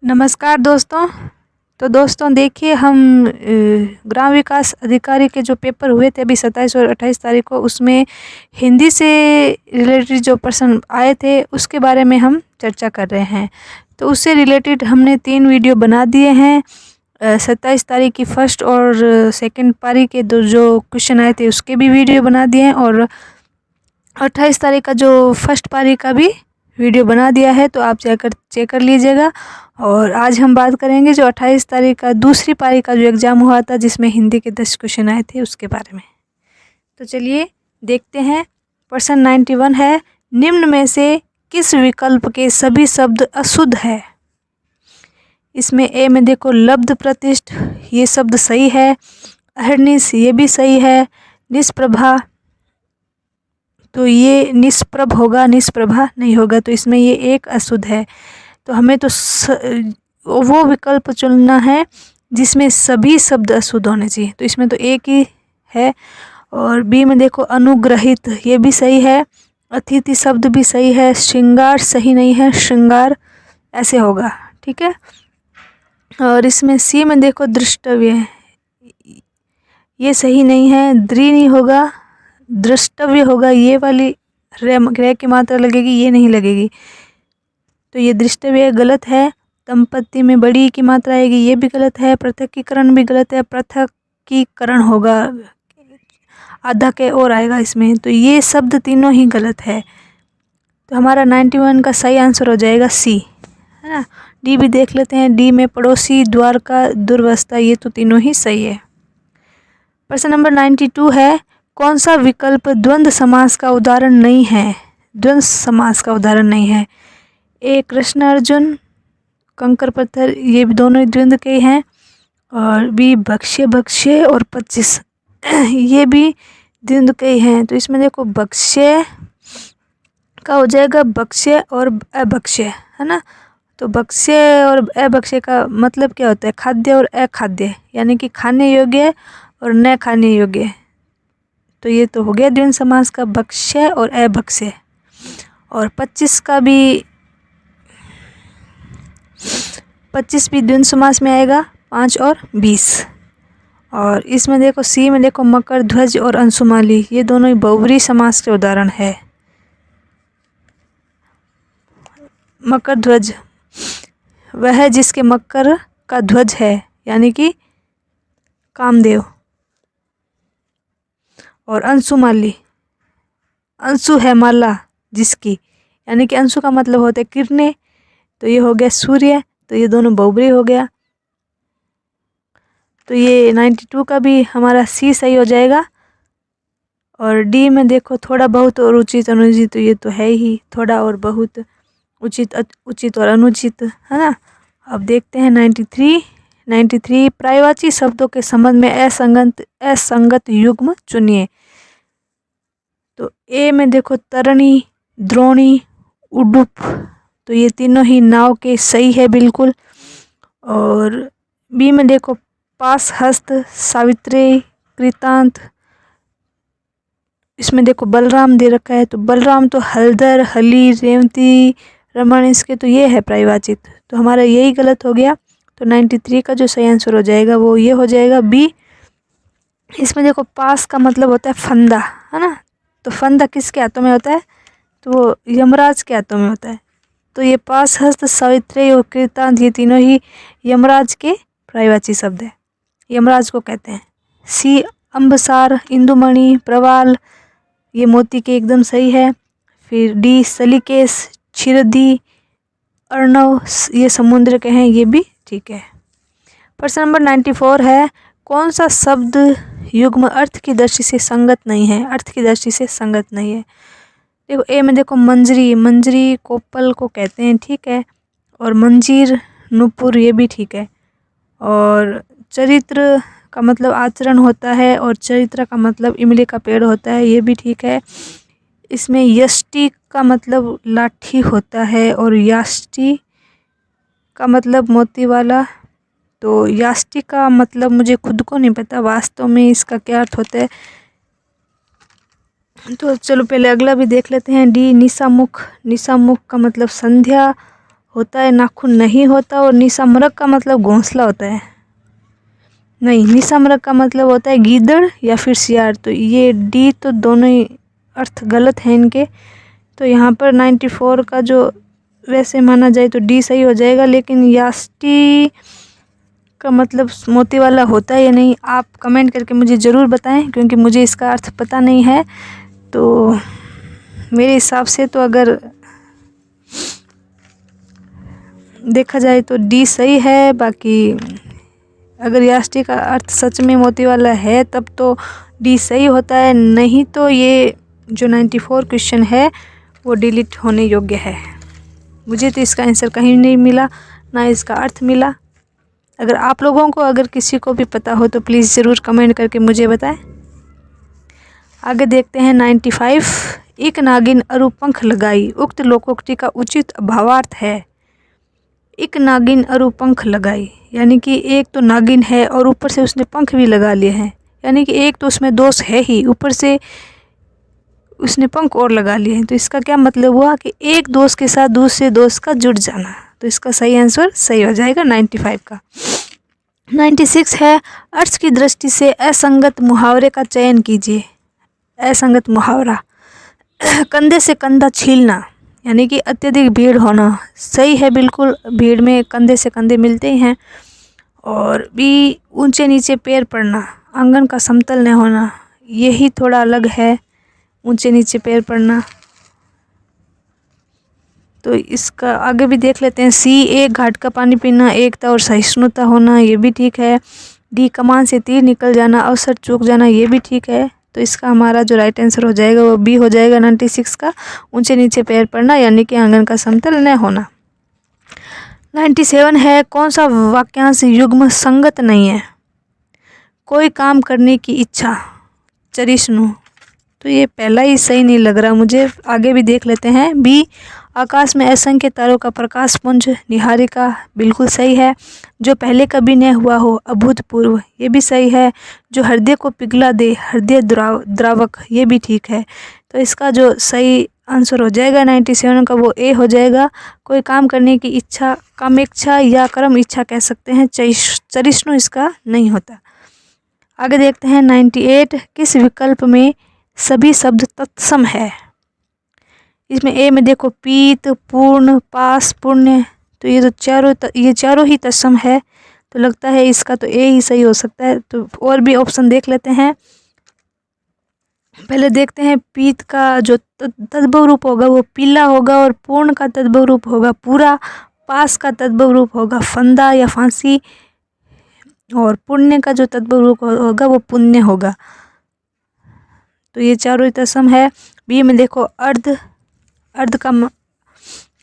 नमस्कार दोस्तों। तो दोस्तों देखिए, हम ग्राम विकास अधिकारी के जो पेपर हुए थे अभी 27 और 28 तारीख को, उसमें हिंदी से रिलेटेड जो प्रश्न आए थे उसके बारे में हम चर्चा कर रहे हैं। तो उससे रिलेटेड हमने 3 वीडियो बना दिए हैं। 27 तारीख की फर्स्ट और सेकंड पारी के जो क्वेश्चन आए थे उसके भी वीडियो बना दिए हैं, और 28 तारीख का जो फर्स्ट पारी का भी वीडियो बना दिया है, तो आप जाकर चेक कर लीजिएगा। और आज हम बात करेंगे जो 28 तारीख का दूसरी पारी का जो एग्ज़ाम हुआ था जिसमें हिंदी के 10 क्वेश्चन आए थे उसके बारे में। तो चलिए देखते हैं। प्रश्न 91 है, निम्न में से किस विकल्प के सभी शब्द अशुद्ध है। इसमें ए में देखो लब्ध प्रतिष्ठ, ये शब्द सही है। अहर्निश, ये भी सही है। निष्प्रभा, तो ये निष्प्रभ होगा, निष्प्रभा नहीं होगा, तो इसमें ये एक अशुद्ध है। तो हमें तो वो विकल्प चुनना है जिसमें सभी शब्द अशुद्ध होने चाहिए, तो इसमें तो एक ही है। और बी में देखो अनुग्रहित, ये भी सही है। अतिथि शब्द भी सही है। श्रृंगार सही नहीं है, श्रृंगार ऐसे होगा, ठीक है। और इसमें सी में देखो दृष्टव्य, ये सही नहीं है। द्रि नहीं होगा, दृष्टव्य होगा। ये वाली रे की मात्रा लगेगी, ये नहीं लगेगी, तो ये दृष्टव्य गलत है। दंपत्ति में बड़ी की मात्रा आएगी, ये भी गलत है। पृथकीकरण भी गलत है, पृथकीकरण होगा, आधा के और आएगा इसमें, तो ये शब्द तीनों ही गलत है। तो हमारा 91 का सही आंसर हो जाएगा सी, है ना। डी भी देख लेते हैं। डी में पड़ोसी, द्वारका, दुर्वस्था, ये तो तीनों ही सही है। प्रश्न नंबर 92 है, कौन सा विकल्प द्वंद्व समास का उदाहरण नहीं है। द्वंद्व समास का उदाहरण नहीं है। ए कृष्ण अर्जुन, कंकर पत्थर, ये भी दोनों द्वंद्व के हैं। और बी भक्ष्य भक्ष्य और 25, ये भी द्वंद्व के ही हैं। तो इसमें देखो भक्ष्य का हो जाएगा भक्ष्य और अभक्ष्य, है ना। तो भक्ष्य और अभक्ष्य का मतलब क्या होता है, खाद्य और अखाद्य, यानी कि खाने योग्य और न खाने योग्य। तो ये तो हो गया द्वंद्व समास का, भक्ष्य और अभक्ष्य। और 25 का भी, 25 भी द्वंद्व समास में आएगा, 5 और 20। और इसमें देखो सी में देखो मकर ध्वज और अंशुमाली, ये दोनों ही बहुब्री समास के उदाहरण है। मकर ध्वज वह है जिसके मकर का ध्वज है, यानी कि कामदेव। और अंशुमाली, अंशु है माला जिसकी, यानी कि अंशु का मतलब होता है किरणें, तो ये हो गया सूर्य। तो ये दोनों बहुब्री हो गया। तो ये 92 का भी हमारा सी सही हो जाएगा। और डी में देखो थोड़ा बहुत और उचित अनुचित, तो ये तो है ही, थोड़ा और बहुत, उचित उचित और अनुचित, है ना। अब देखते हैं 93 पर्यायवाची शब्दों के संबंध में असंगत युग्म चुनिए। तो ए में देखो तरणी, द्रोणी, उडुप, तो ये तीनों ही नाव के सही है बिल्कुल। और बी में देखो पास हस्त, सावित्री, कृतांत, इसमें देखो बलराम दे रखा है, तो बलराम तो हलदर, हली, रेवती, रमण, इसके तो ये है पर्यायवाचित, तो हमारा यही गलत हो गया। तो 93 का जो सही आंसर हो जाएगा वो ये हो जाएगा बी। इसमें देखो पास का मतलब होता है फंदा, है ना। तो फंदा किसके हाथों में होता है, तो वो यमराज के हाथों में होता है। तो ये पास हस्त, सावित्री और कृतांत, ये तीनों ही यमराज के पर्यायवाची शब्द है, यमराज को कहते हैं। सी अम्बसार, इंदुमणि, प्रवाल, ये मोती के एकदम सही है। फिर डी सलीकेश, क्षीरदी, अर्णव, ये समुद्र के हैं, ये भी ठीक है। प्रश्न नंबर 94 है, कौन सा शब्द युग्म अर्थ की दृष्टि से संगत नहीं है। अर्थ की दृष्टि से संगत नहीं है। देखो ए में देखो मंजरी, मंजरी कोपल को कहते हैं, ठीक है। और मंजीर, नुपुर, ये भी ठीक है। और चरित्र का मतलब आचरण होता है, और चरित्र का मतलब इमली का पेड़ होता है, ये भी ठीक है। इसमें यष्टि का मतलब लाठी होता है, और याष्टि का मतलब मोती वाला। तो याष्टि का मतलब मुझे खुद को नहीं पता वास्तव में इसका क्या अर्थ होता है, तो चलो पहले अगला भी देख लेते हैं। डी निशामुख, निशामुख का मतलब संध्या होता है, नाखून नहीं होता। और निशामृग का मतलब घोंसला होता है, नहीं, निशामृग का मतलब होता है गीदड़ या फिर सियार। तो ये डी तो दोनों ही अर्थ गलत हैं इनके। तो यहाँ पर 94 का जो वैसे माना जाए तो डी सही हो जाएगा, लेकिन याष्टी का मतलब मोती वाला होता है या नहीं, आप कमेंट करके मुझे ज़रूर बताएं, क्योंकि मुझे इसका अर्थ पता नहीं है। तो मेरे हिसाब से तो अगर देखा जाए तो डी सही है। बाकी अगर याष्टी का अर्थ सच में मोती वाला है तब तो डी सही होता है, नहीं तो ये जो 94 क्वेश्चन है वो डिलीट होने योग्य है। मुझे तो इसका आंसर कहीं नहीं मिला, ना इसका अर्थ मिला। अगर आप लोगों को अगर किसी को भी पता हो तो प्लीज़ ज़रूर कमेंट करके मुझे बताएं। आगे देखते हैं 95। एक नागिन अरु पंख लगाई, उक्त लोकोक्ति का उचित भावार्थ है। एक नागिन अरु पंख लगाई, यानी कि एक तो नागिन है और ऊपर से उसने पंख भी लगा लिए हैं, यानी कि एक तो उसमें दोष है ही, ऊपर से उसने पंख और लगा लिए हैं। तो इसका क्या मतलब हुआ कि एक दोस्त के साथ दूसरे दोस्त का जुड़ जाना। तो इसका सही आंसर सही हो जाएगा 95 का। 96 है, अर्थ की दृष्टि से असंगत मुहावरे का चयन कीजिए। असंगत मुहावरा, कंधे से कंधा छीलना, यानी कि अत्यधिक भीड़ होना। सही है, बिल्कुल, भीड़ में कंधे से कंधे मिलते ही हैं। और भी ऊंचे नीचे पैर पड़ना, आंगन का समतल न होना, यही थोड़ा अलग है, ऊंचे नीचे पैर पड़ना। तो इसका आगे भी देख लेते हैं। सी, एक घाट का पानी पीना, एकता और सहिष्णुता होना, ये भी ठीक है। डी, कमान से तीर निकल जाना, अवसर चूक जाना, ये भी ठीक है। तो इसका हमारा जो राइट आंसर हो जाएगा वो बी हो जाएगा 96 का, ऊंचे नीचे पैर पड़ना, यानी कि आंगन का समतल न होना। 97 है, कौन सा वाक्यांश युग्म संगत नहीं है। कोई काम करने की इच्छा, चरिष्णु। तो ये पहला ही सही नहीं लग रहा मुझे, आगे भी देख लेते हैं। बी, आकाश में असंख्य तारों का प्रकाश पुंज, निहारिका, बिल्कुल सही है। जो पहले कभी न हुआ हो, अभूतपूर्व, ये भी सही है। जो हृदय को पिघला दे, हृदय द्रावक, ये भी ठीक है। तो इसका जो सही आंसर हो जाएगा 97 का वो ए हो जाएगा। कोई काम करने की इच्छा, कामेच्छा या कर्म इच्छा कह सकते हैं, चरिष्णु इसका नहीं होता। आगे देखते हैं 98। किस विकल्प में सभी शब्द तत्सम है। इसमें ए में देखो पीत, पूर्ण, पास, पुण्य, तो ये चारों ही तत्सम है। तो लगता है इसका तो ए ही सही हो सकता है। तो और भी ऑप्शन देख लेते हैं। पहले देखते हैं, पीत का जो तद्भव रूप होगा वो पीला होगा, और पूर्ण का तद्भव रूप होगा पूरा, पास का तद्भव रूप होगा फंदा या फांसी, और पुण्य का जो तद्भव रूप होगा वो पुण्य होगा। तो ये चारों तत्सम है। बी में देखो अर्ध का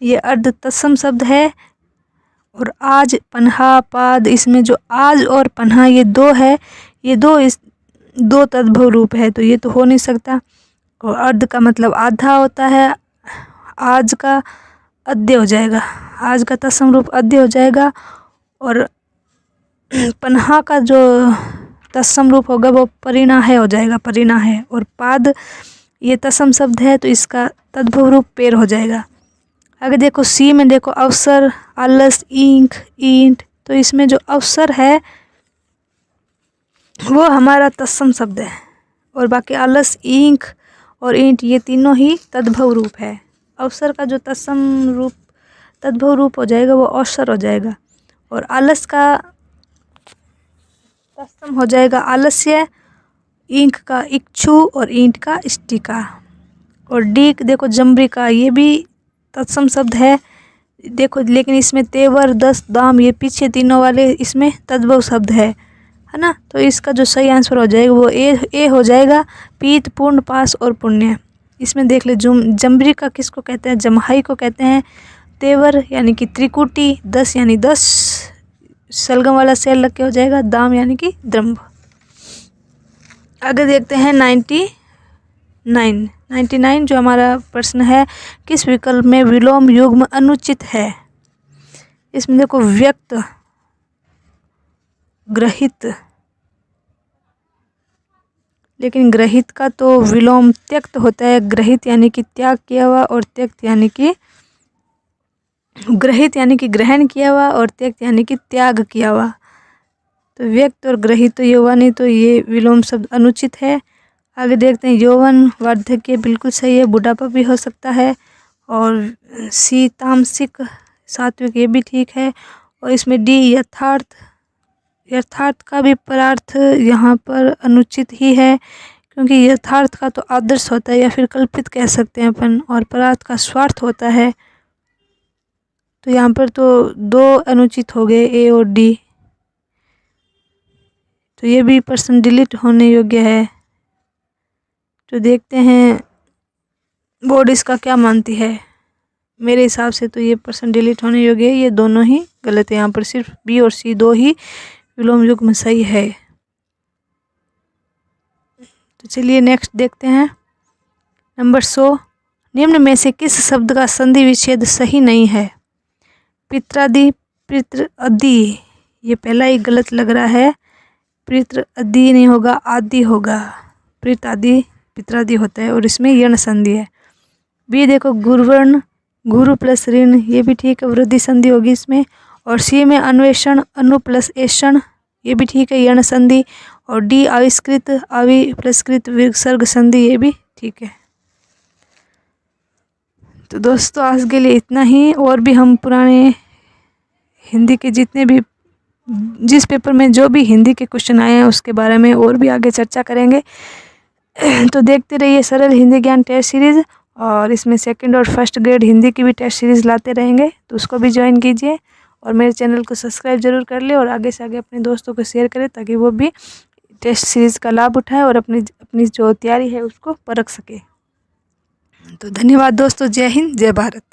ये अर्ध तत्सम शब्द है। और आज, पन्हा, पाद, इसमें जो आज और पन्हा ये दो है, ये दो तद्भव रूप है, तो ये तो हो नहीं सकता। और अर्ध का मतलब आधा होता है, आज का अद्य हो जाएगा, आज का तत्सम रूप अद्य हो जाएगा। और पन्हा का जो तत्सम रूप होगा वो परिणा है हो जाएगा, परिणा है। और पाद ये तत्सम शब्द है, तो इसका तद्भव रूप पेड़ हो जाएगा। आगे देखो सी में देखो अवसर, आलस, ईंख, ईंट, तो इसमें जो अवसर है वो हमारा तत्सम शब्द है, और बाकी आलस, ईंख और ईंट ये तीनों ही तद्भव रूप है। अवसर का जो तद्भव रूप हो जाएगा वो अवसर हो जाएगा, और आलस का तत्सम हो जाएगा आलस्य, ईंख का इच्छु और ईंट का इष्टिका। और डी देखो जम्बिका, ये भी तत्सम शब्द है देखो, लेकिन इसमें तेवर, दस, दाम, ये पीछे तीनों वाले इसमें तद्भव शब्द है ना। तो इसका जो सही आंसर हो जाएगा वो ए हो जाएगा, पीत, पूर्ण, पास और पुण्य। इसमें देख ले जम्बिका किसको कहते हैं, जमहाई को कहते हैं। तेवर यानी कि त्रिकुटी, 10 यानी 10 सलगम वाला सेल लग के हो जाएगा, दाम यानी कि द्रंभ। आगे देखते हैं 99 जो हमारा प्रश्न है, किस विकल्प में विलोम युग्म अनुचित है। इसमें देखो व्यक्त, ग्रहित, लेकिन ग्रहित का तो विलोम त्यक्त होता है। ग्रहित यानी कि त्याग किया हुआ, और त्यक्त यानी कि ग्रहित यानी कि ग्रहण किया हुआ और त्यक्त यानी कि त्याग किया हुआ। तो व्यक्त और ग्रहित तो ये हुआ नहीं, तो ये विलोम शब्द अनुचित है। आगे देखते हैं, यौवन वार्धक्य बिल्कुल सही है, बुढ़ापा भी हो सकता है। और सी तामसिक सात्विक ये भी ठीक है। और इसमें डी यथार्थ, यथार्थ का भी परार्थ यहाँ पर अनुचित ही है, क्योंकि यथार्थ का तो आदर्श होता है या फिर कल्पित कह सकते हैं अपन, और परार्थ का स्वार्थ होता है। तो यहाँ पर तो 2 अनुचित हो गए, ए और डी। तो ये भी प्रश्न डिलीट होने योग्य है। तो देखते हैं बोर्ड इसका क्या मानती है। मेरे हिसाब से तो ये प्रश्न डिलीट होने योग्य है, ये दोनों ही गलत है। यहाँ पर सिर्फ बी और सी 2 ही विलोम युग्म सही है। तो चलिए नेक्स्ट देखते हैं, नंबर 100, निम्न में से किस शब्द का संधि विच्छेद सही नहीं है। पित्रादि, पितृअदि, ये पहला ही गलत लग रहा है। पितृअदि नहीं होगा, आदि होगा। पित्रादि पित्रादि होता है और इसमें यण संधि है। बी देखो, गुरुवर्ण, गुरु प्लस ऋण, ये भी ठीक है, वृद्धि संधि होगी इसमें। और सी में अन्वेषण, अनु प्लस ऐषण, ये भी ठीक है, यण संधि। और डी आविष्कृत, आवि प्लस कृत विसर्ग संधि, ये भी ठीक है। तो दोस्तों आज के लिए इतना ही। और भी हम पुराने हिंदी के जितने भी, जिस पेपर में जो भी हिंदी के क्वेश्चन आए हैं उसके बारे में और भी आगे चर्चा करेंगे। तो देखते रहिए सरल हिंदी ज्ञान टेस्ट सीरीज़, और इसमें 2nd और 1st ग्रेड हिंदी की भी टेस्ट सीरीज़ लाते रहेंगे, तो उसको भी ज्वाइन कीजिए। और मेरे चैनल को सब्सक्राइब जरूर कर ले, और आगे से आगे अपने दोस्तों को शेयर करें, ताकि वो भी टेस्ट सीरीज़ का लाभ उठाए और अपनी जो तैयारी है उसको परख सके। तो धन्यवाद दोस्तों, जय हिंद, जय भारत।